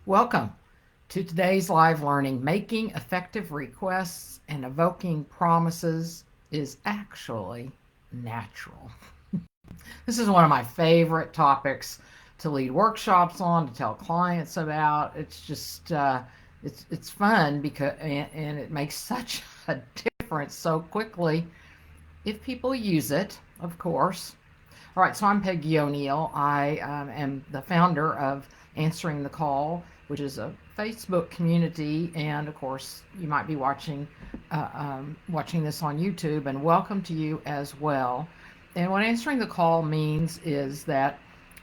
Welcome to today's live learning. Making effective requests and evoking promises is actually natural. This is one of my favorite topics to lead workshops on, to tell clients about. It's fun because and it makes such a difference so quickly if people use it, of course. All right, so I'm Peggy O'Neill. I am the founder of Answering the Call, which is a Facebook community, and of course, you might be watching this on YouTube. And welcome to you as well. And what Answering the Call means is that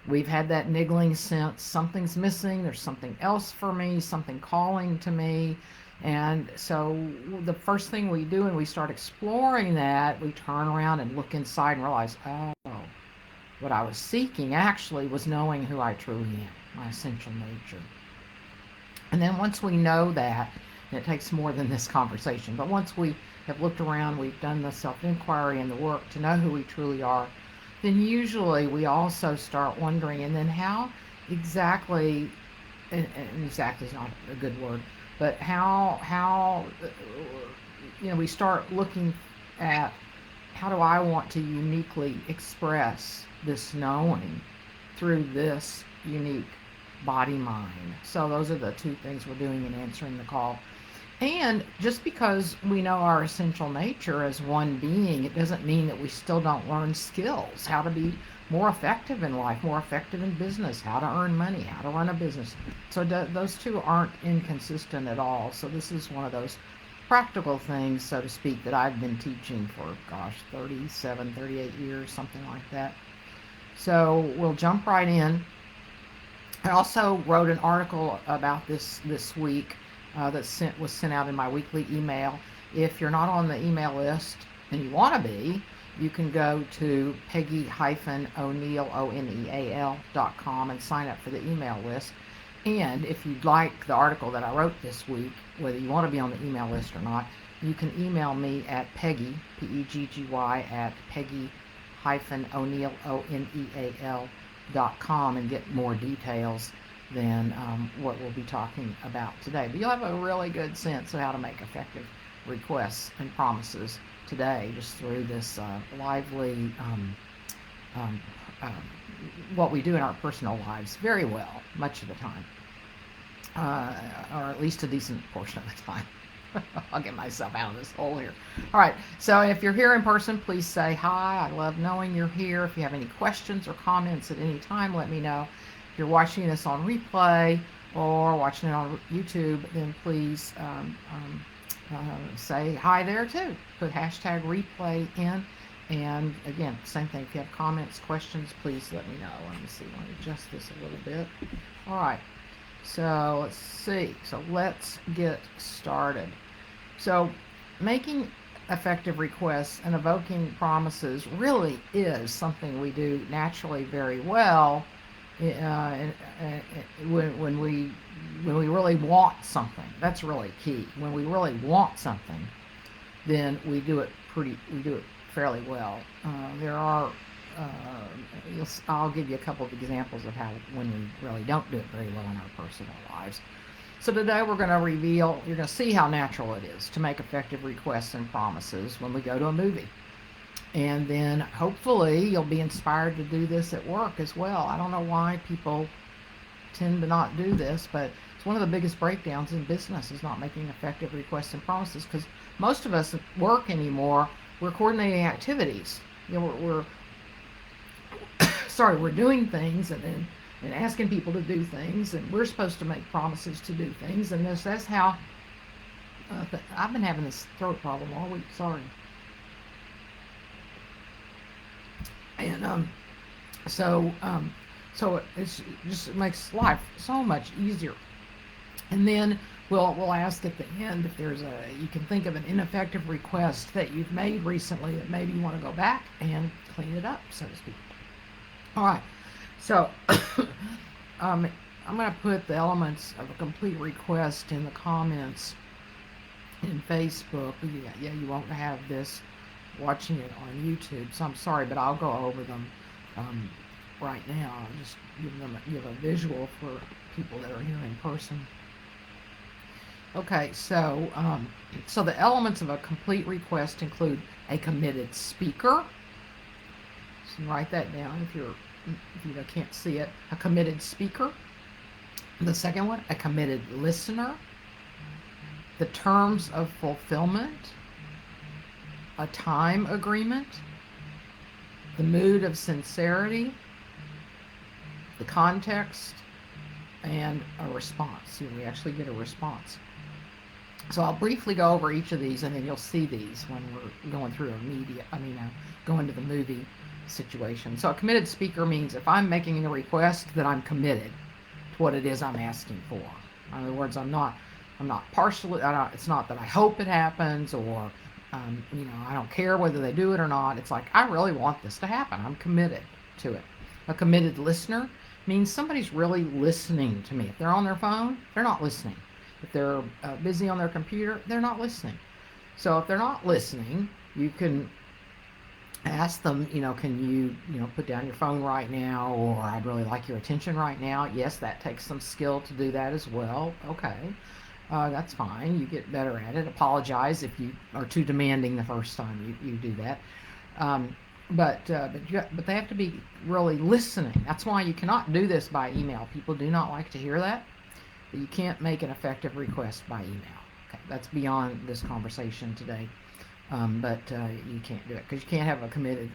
we've had that niggling sense something's missing. There's something else for me, something calling to me. And so the first thing we do when we start exploring that, we turn around and look inside and realize, oh, what I was seeking actually was knowing who I truly am, my essential nature. And then once we know that, and it takes more than this conversation, but once we have looked around, we've done the self inquiry and the work to know who we truly are, then usually we also start wondering, and then how exactly, and exactly is not a good word, but how we start looking at how do I want to uniquely express this knowing through this unique body mind. So those are the two things we're doing in answering the call. And just because we know our essential nature as one being, it doesn't mean that we still don't learn skills, how to be more effective in life, more effective in business, how to earn money, how to run a business. So those two aren't inconsistent at all. So this is one of those practical things, so to speak, that I've been teaching for, 37, 38 years, something like that. So we'll jump right in. I also wrote an article about this week that was sent out in my weekly email. If you're not on the email list and you want to be, you can go to Peggy-O'Neill, ONEAL.com and sign up for the email list. And if you'd like the article that I wrote this week, whether you want to be on the email list or not, you can email me at Peggy, P-E-G-G-Y, at Peggy-O'Neill, ONEAL.com and get more details than what we'll be talking about today. But you'll have a really good sense of how to make effective requests and promises today just through this lively um, um, what we do in our personal lives very well, much of the time, or at least a decent portion of the time. I'll get myself out of this hole here. All right, so if you're here in person, please say hi. I love knowing you're here. If you have any questions or comments at any time, let me know. If you're watching this on replay or watching it on YouTube, then please say hi there too. Put hashtag replay in. And again, same thing. If you have comments, questions, please let me know. Let me see. Let me adjust this a little bit. All right. So let's see. So let's get started. So making effective requests and evoking promises really is something we do naturally very well when we really want something. That's really key. When we really want something, then we do it fairly well. There are I'll give you a couple of examples of how when we really don't do it very well in our personal lives. So today we're going to you're going to see how natural it is to make effective requests and promises when we go to a movie. And then hopefully you'll be inspired to do this at work as well. I don't know why people tend to not do this, but it's one of the biggest breakdowns in business is not making effective requests and promises, because most of us at work anymore, we're coordinating activities. We're we're doing things and asking people to do things, and we're supposed to make promises to do things, and that's how I've been having this throat problem all week. Sorry. And so it makes life so much easier. And then we'll ask at the end if you can think of an ineffective request that you've made recently that maybe you want to go back and clean it up, so to speak. All right, so I'm going to put the elements of a complete request in the comments in Facebook. Yeah, you won't have this watching it on YouTube, so I'm sorry, but I'll go over them right now. I'll just give a visual for people that are here in person. Okay, so the elements of a complete request include a committed speaker. So write that down if you can't see it. A committed speaker. The second one, a committed listener. The terms of fulfillment. A time agreement. The mood of sincerity. The context, and a response. We actually get a response. So I'll briefly go over each of these, and then you'll see these when we're going through going to the movie situation. So a committed speaker means if I'm making a request, that I'm committed to what it is I'm asking for. In other words, I'm not partially. It's not that I hope it happens, or I don't care whether they do it or not. It's like I really want this to happen. I'm committed to it. A committed listener means somebody's really listening to me. If they're on their phone, they're not listening. If they're busy on their computer, they're not listening. So if they're not listening, you can ask them, can you, put down your phone right now, or I'd really like your attention right now. Yes, that takes some skill to do that as well. Okay, that's fine. You get better at it. Apologize if you are too demanding the first time you do that. But they have to be really listening. That's why you cannot do this by email. People do not like to hear that. But you can't make an effective request by email. Okay, that's beyond this conversation today. But you can't do it because you can't have a committed.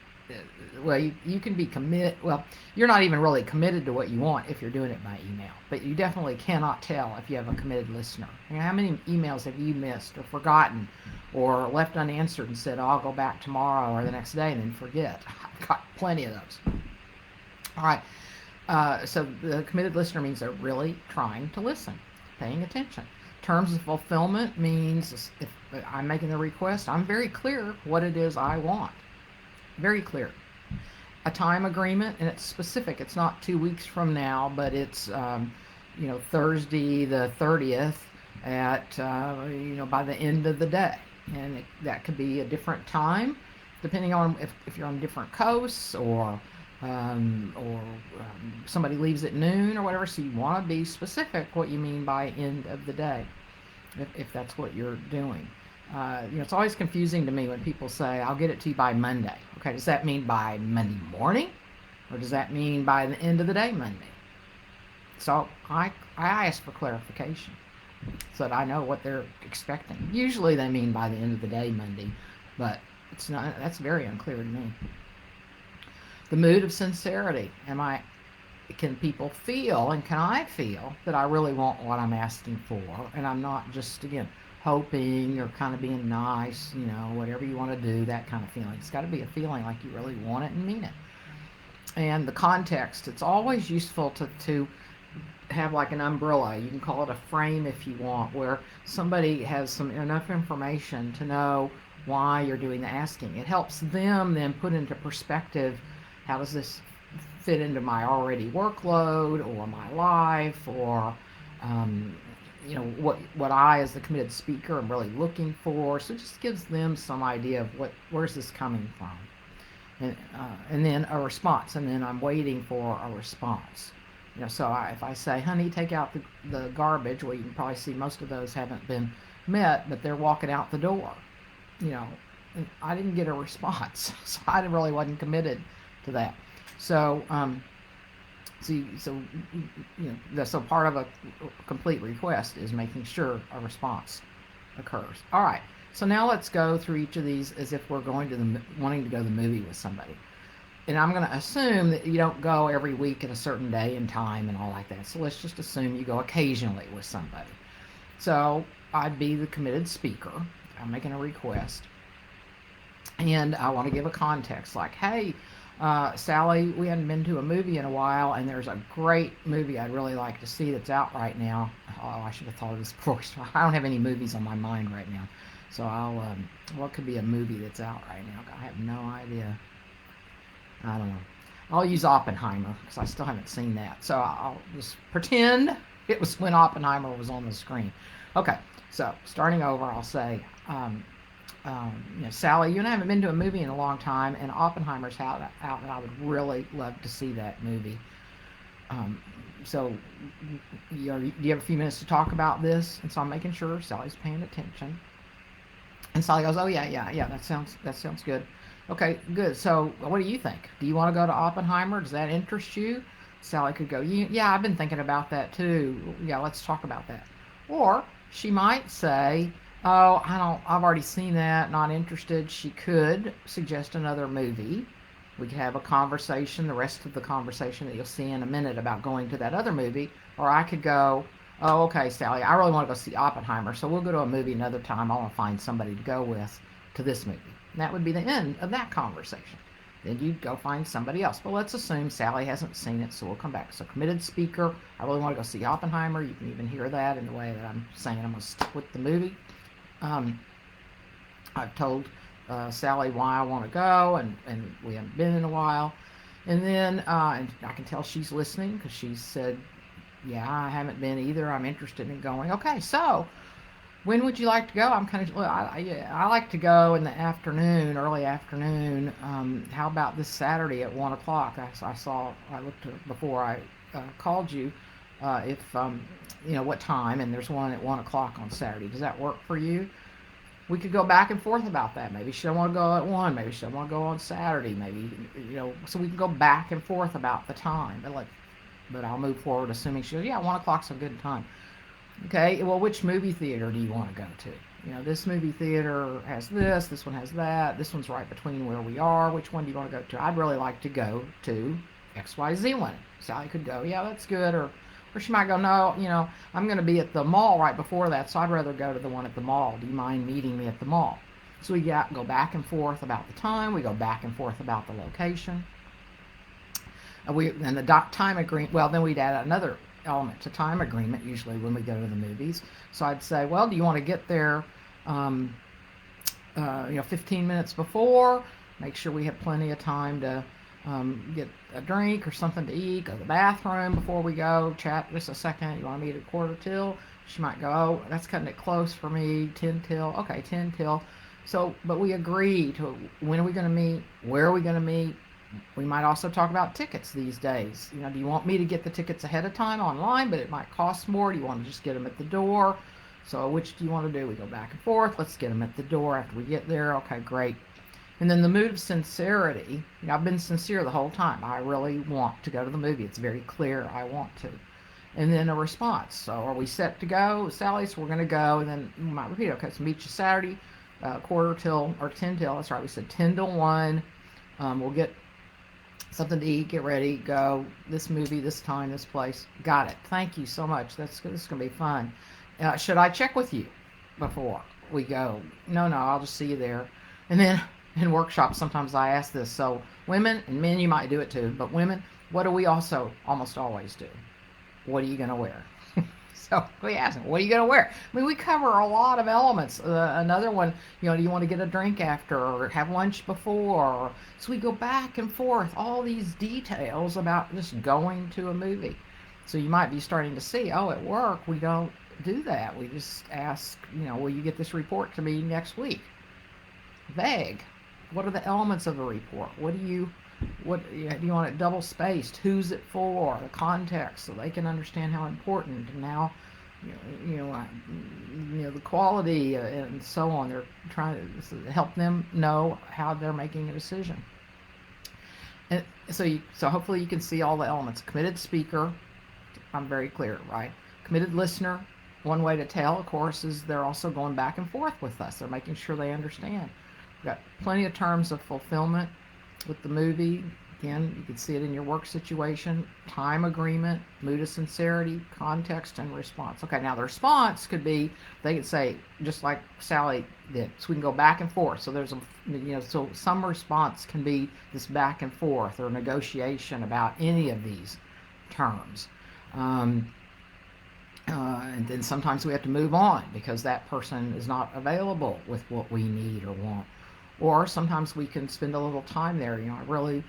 You can be committed. Well, you're not even really committed to what you want if you're doing it by email. But you definitely cannot tell if you have a committed listener. How many emails have you missed or forgotten or left unanswered and said, I'll go back tomorrow or the next day, and then forget? I've got plenty of those. All right. So the committed listener means they're really trying to listen, paying attention. Terms of fulfillment means if I'm making the request, I'm very clear what it is I want. Very clear. A time agreement, and it's specific. It's not 2 weeks from now, but it's Thursday the 30th at by the end of the day, and that could be a different time depending on if you're on different coasts or somebody leaves at noon or whatever. So you want to be specific what you mean by end of the day, if that's what you're doing. It's always confusing to me when people say, I'll get it to you by Monday. Okay, does that mean by Monday morning? Or does that mean by the end of the day Monday? So I ask for clarification so that I know what they're expecting. Usually they mean by the end of the day Monday, but it's not. That's very unclear to me. The mood of sincerity. Can people feel, and can I feel that I really want what I'm asking for, and I'm not just, again, hoping or kind of being nice, whatever you want to do, that kind of feeling. It's got to be a feeling like you really want it and mean it. And the context. It's always useful to have like an umbrella. You can call it a frame if you want, where somebody has enough information to know why you're doing the asking. It helps them then put into perspective, how does this fit into my already workload or my life, or what I as the committed speaker am really looking for. So it just gives them some idea of where's this coming from, and then a response, and then I'm waiting for a response. So if I say, honey, take out the garbage, well, you can probably see most of those haven't been met, but they're walking out the door. And I didn't get a response, so I really wasn't committed to that. So so part of a complete request is making sure a response occurs. All right. So now let's go through each of these as if we're wanting to go to the movie with somebody. And I'm going to assume that you don't go every week at a certain day and time and all like that. So let's just assume you go occasionally with somebody. So I'd be the committed speaker. I'm making a request. And I want to give a context like, hey, Sally, we hadn't been to a movie in a while, and there's a great movie I'd really like to see that's out right now. Oh, I should have thought of this before. I don't have any movies on my mind right now. So what could be a movie that's out right now? I have no idea. I don't know. I'll use Oppenheimer because I still haven't seen that. So I'll just pretend it was when Oppenheimer was on the screen. Okay, so starting over, I'll say, Sally, you and I haven't been to a movie in a long time, and Oppenheimer's out, and I would really love to see that movie. Um, so, do you have a few minutes to talk about this? And so I'm making sure Sally's paying attention. And Sally goes, "Oh yeah. That sounds good. Okay, good. So, what do you think? Do you want to go to Oppenheimer? Does that interest you?" Sally could go, "Yeah, I've been thinking about that too. Yeah, let's talk about that." Or she might say, "Oh, I don't. I've already seen that. Not interested." She could suggest another movie. We could have a conversation, the rest of the conversation that you'll see in a minute about going to that other movie. Or I could go, "Oh, okay, Sally, I really want to go see Oppenheimer, so we'll go to a movie another time. I want to find somebody to go with to this movie." And that would be the end of that conversation. Then you'd go find somebody else. But let's assume Sally hasn't seen it, so we'll come back. So, committed speaker, I really want to go see Oppenheimer. You can even hear that in the way that I'm saying I'm going to stick with the movie. Um, I've told Sally why I want to go, and we haven't been in a while. And then and I can tell she's listening because she said, "Yeah, I haven't been either. I'm interested in going." Okay, so when would you like to go? I'm kind of, well, I like to go in the afternoon, early afternoon. How about this Saturday at 1 o'clock? I looked before I called you, if, what time, and there's one at 1 o'clock on Saturday. Does that work for you? We could go back and forth about that. Maybe she don't want to go at 1. Maybe she don't want to go on Saturday. Maybe, so we can go back and forth about the time. But I'll move forward assuming she goes, "Yeah, 1 o'clock's a good time." Okay, well, which movie theater do you want to go to? This movie theater has this one has that, this one's right between where we are. Which one do you want to go to? I'd really like to go to XYZ one. Sally could go, "Yeah, that's good," or she might go, "No, I'm going to be at the mall right before that, so I'd rather go to the one at the mall. Do you mind meeting me at the mall?" So we go back and forth about the time, we go back and forth about the location. And the time agreement, well, then we'd add another element to time agreement usually when we go to the movies. So I'd say, "Well, do you want to get there 15 minutes before? Make sure we have plenty of time to get a drink or something to eat, go to the bathroom before we go, chat just a second. You want to meet at quarter till?" She might go, "Oh, that's cutting it close for me, 10 till." Okay, 10 till. So, but we agree to when are we going to meet, where are we going to meet. We might also talk about tickets these days. Do you want me to get the tickets ahead of time online, but it might cost more? Do you want to just get them at the door? So which do you want to do? We go back and forth. Let's get them at the door after we get there. Okay, great. And then the mood of sincerity. I've been sincere the whole time. I really want to go to the movie. It's very clear I want to. And then a response. So are we set to go, Sally? So we're going to go. And then we might repeat. Okay, so meet you Saturday, quarter till, or 10 till. That's right. We said 10 till 1. We'll get something to eat, get ready, go. This movie, this time, this place. Got it. Thank you so much. This is going to be fun. Should I check with you before we go? No, I'll just see you there. And then in workshops, sometimes I ask this. So women and men, you might do it too, but women, what do we also almost always do? What are you going to wear? So we ask them, "What are you going to wear?" I mean, we cover a lot of elements. Another one, do you want to get a drink after or have lunch before? So we go back and forth, all these details about just going to a movie. So you might be starting to see, at work, we don't do that. We just ask, "Will you get this report to me next week?" Vague. What are the elements of a report? What do you want it double spaced? Who's it for? The context, so they can understand how important and how the quality and so on. They're trying to help them know how they're making a decision. And so hopefully you can see all the elements. Committed speaker, I'm very clear, right? Committed listener. One way to tell, of course, is they're also going back and forth with us. They're making sure they understand. We've got plenty of terms of fulfillment with the movie. Again, you can see it in your work situation. Time agreement, mood of sincerity, context, and response. Okay, now the response could be, they could say, just like Sally did, so we can go back and forth. So there's so some response can be this back and forth or negotiation about any of these terms. And then sometimes we have to move on because that person is not available with what we need or want. Or sometimes we can spend a little time there. I really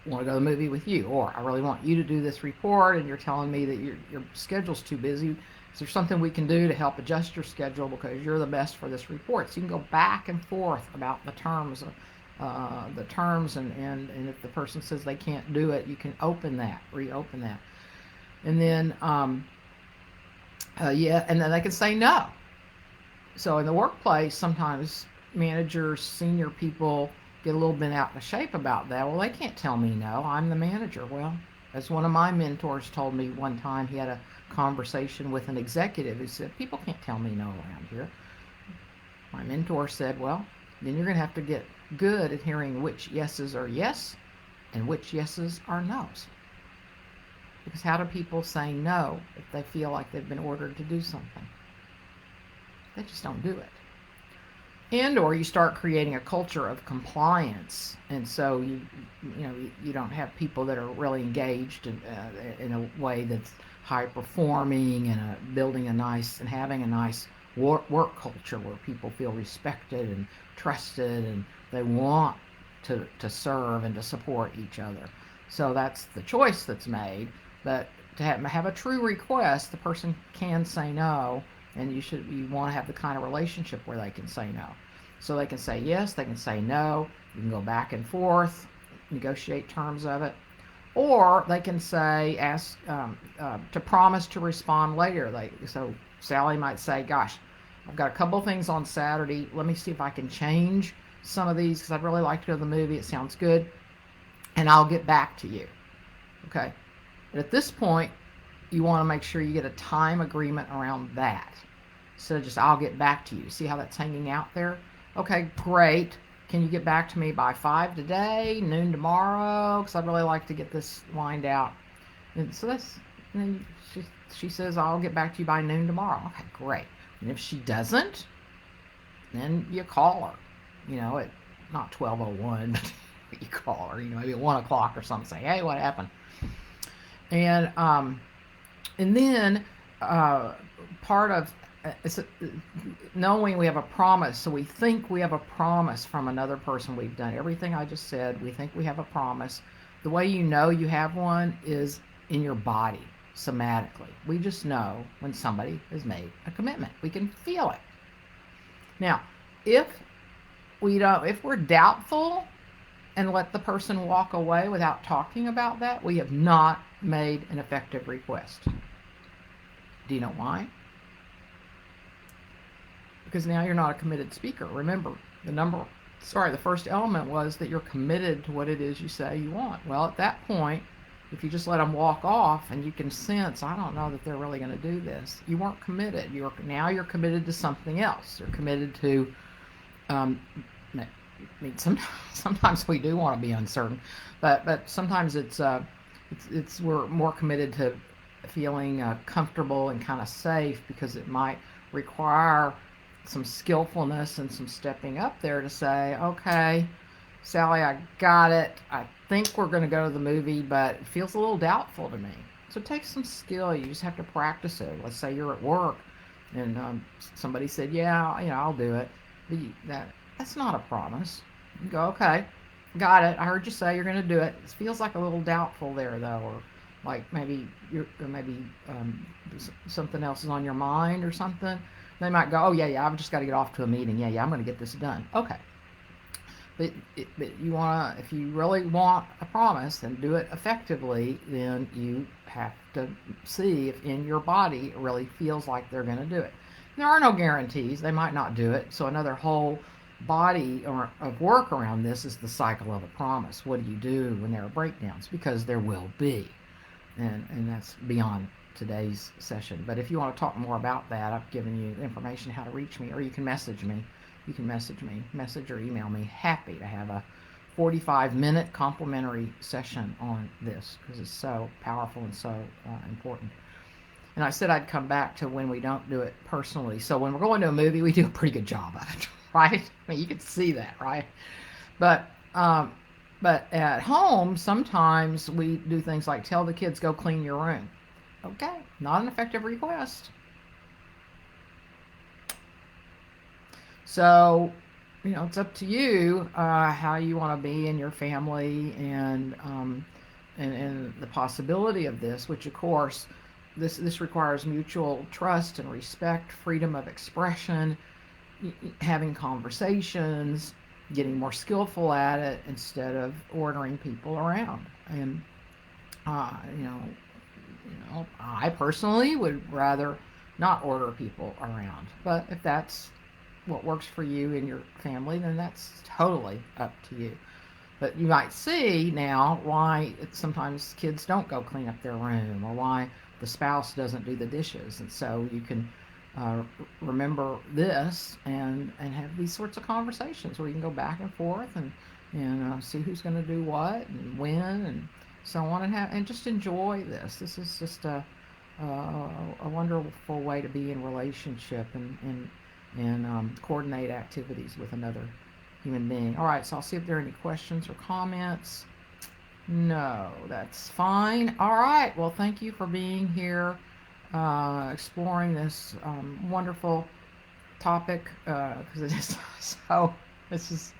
want to go to the movie with you, or I really want you to do this report, and you're telling me that your schedule's too busy. Is there something we can do to help adjust your schedule because you're the best for this report? So you can go back and forth about the terms, and if the person says they can't do it, you can reopen that, and then and then they can say no. So in the workplace, sometimes managers, senior people get a little bit out of shape about that. Well, they can't tell me no. I'm the manager. Well, as one of my mentors told me one time, he had a conversation with an executive who said, people can't tell me no around here. My mentor said, well, then you're going to have to get good at hearing which yeses are yes and which yeses are no's. Because how do people say no if they feel like they've been ordered to do something? They just don't do it. And or you start creating a culture of compliance, and so you don't have people that are really engaged in a way that's high performing and building a nice and having a nice work culture where people feel respected and trusted and they want to serve and to support each other. So that's the choice that's made. But to have a true request, the person can say no, and you want to have the kind of relationship where they can say no. So they can say yes, they can say no, you can go back and forth, negotiate terms of it, or they can say, ask to promise to respond later. So Sally might say, gosh, I've got a couple of things on Saturday, let me see if I can change some of these because I'd really like to go to the movie, it sounds good, and I'll get back to you. Okay, but at this point, you want to make sure you get a time agreement around that. So just, I'll get back to you. See how that's hanging out there? Okay, great. Can you get back to me by 5 today, noon tomorrow? Because I'd really like to get this lined out. And so and then she says, I'll get back to you by noon tomorrow. Okay, great. And if she doesn't, then you call her, at not 12:01, but you call her, maybe at 1 o'clock or something, say, hey, what happened? And then part of knowing we have a promise. So we think we have a promise from another person. We've done everything I just said. We think we have a promise. The way you know you have one is in your body, somatically. We just know when somebody has made a commitment. We can feel it. Now, if we're doubtful and let the person walk away without talking about that, we have not made an effective request. Do you know why? Because now you're not a committed speaker. Remember, the first element was that you're committed to what it is you say you want. Well, at that point, if you just let them walk off and you can sense, I don't know that they're really going to do this, you weren't committed. Now you're committed to something else. You're committed to, sometimes we do want to be uncertain, but sometimes we're more committed to feeling comfortable and kind of safe because it might require some skillfulness and some stepping up there to say, okay, Sally, I got it. I think we're going to go to the movie, but it feels a little doubtful to me. So it takes some skill. You just have to practice it. Let's say you're at work and somebody said, yeah, I'll do it. That's not a promise. You go, okay, got it. I heard you say you're going to do it. It feels like a little doubtful there, though, or like maybe something else is on your mind or something. They might go, oh, yeah, I've just got to get off to a meeting. Yeah, I'm going to get this done. Okay. But if you really want a promise and do it effectively, then you have to see if in your body it really feels like they're going to do it. There are no guarantees. They might not do it. So another whole body of work around this is the cycle of a promise. What do you do when there are breakdowns? Because there will be. And that's beyond today's session. But if you want to talk more about that, I've given you information how to reach me, or you can message me. You can message or email me. Happy to have a 45-minute complimentary session on this because it's so powerful and so important. And I said I'd come back to when we don't do it personally. So when we're going to a movie, we do a pretty good job of it, right? I mean, you can see that, right? But at home, sometimes we do things like tell the kids, go clean your room. Okay, not an effective request. So, it's up to you how you want to be in your family and the possibility of this, which of course, this requires mutual trust and respect, freedom of expression, having conversations, getting more skillful at it instead of ordering people around. And uh, you know, I personally would rather not order people around. But if that's what works for you and your family, then that's totally up to you. But you might see now why sometimes kids don't go clean up their room, or why the spouse doesn't do the dishes. And so you can uh, remember this and have these sorts of conversations where you can go back and forth and see who's going to do what and when and so on, and just enjoy this. This is just a wonderful way to be in relationship and coordinate activities with another human being. All right, so I'll see if there are any questions or comments. No, that's fine. All right, well, thank you for being here, exploring this wonderful topic, because it is so, this is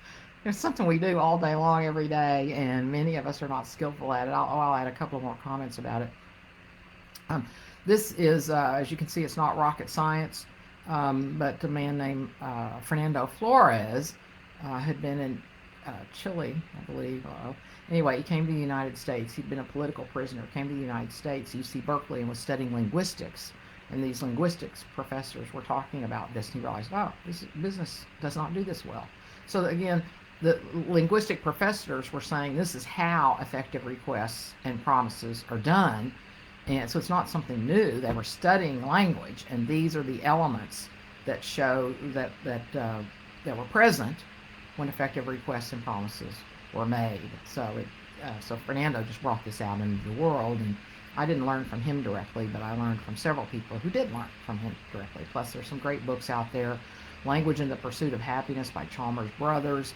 it's something we do all day long, every day, and many of us are not skillful at it. I'll add a couple more comments about it. Um, this is, as you can see, it's not rocket science, but a man named Fernando Flores had been in Chile, I believe. Anyway, he came to the United States. He'd been a political prisoner, came to the United States, UC Berkeley, and was studying linguistics. And these linguistics professors were talking about this, and he realized, oh, this business does not do this well. So again, the linguistic professors were saying this is how effective requests and promises are done. And so it's not something new. They were studying language, and these are the elements that show that were present when effective requests and promises were made. So so Fernando just brought this out into the world, and I didn't learn from him directly, but I learned from several people who did learn from him directly. Plus, there's some great books out there. Language in the Pursuit of Happiness by Chalmers Brothers.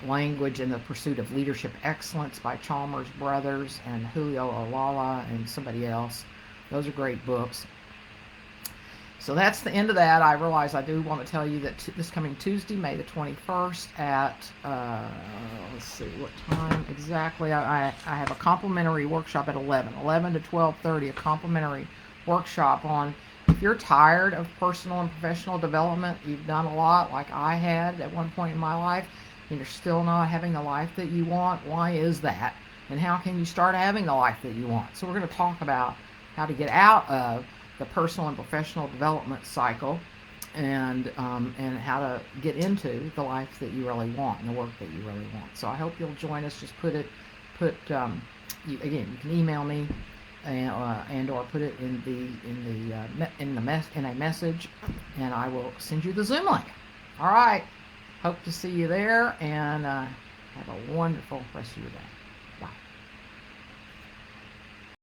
Language in the Pursuit of Leadership Excellence by Chalmers Brothers and Julio Olala and somebody else. Those are great books. So that's the end of that. I realize I do want to tell you that this coming Tuesday, May the 21st at, let's see, what time exactly? I have a complimentary workshop at 11 to 12:30, a complimentary workshop on, if you're tired of personal and professional development, you've done a lot like I had at one point in my life, and you're still not having the life that you want, why is that? And how can you start having the life that you want? So we're going to talk about how to get out of the personal and professional development cycle, and how to get into the life that you really want and the work that you really want. So I hope you'll join us. Just again, you can email me and or put it in a message, and I will send you the Zoom link. All right. Hope to see you there, and have a wonderful rest of your day.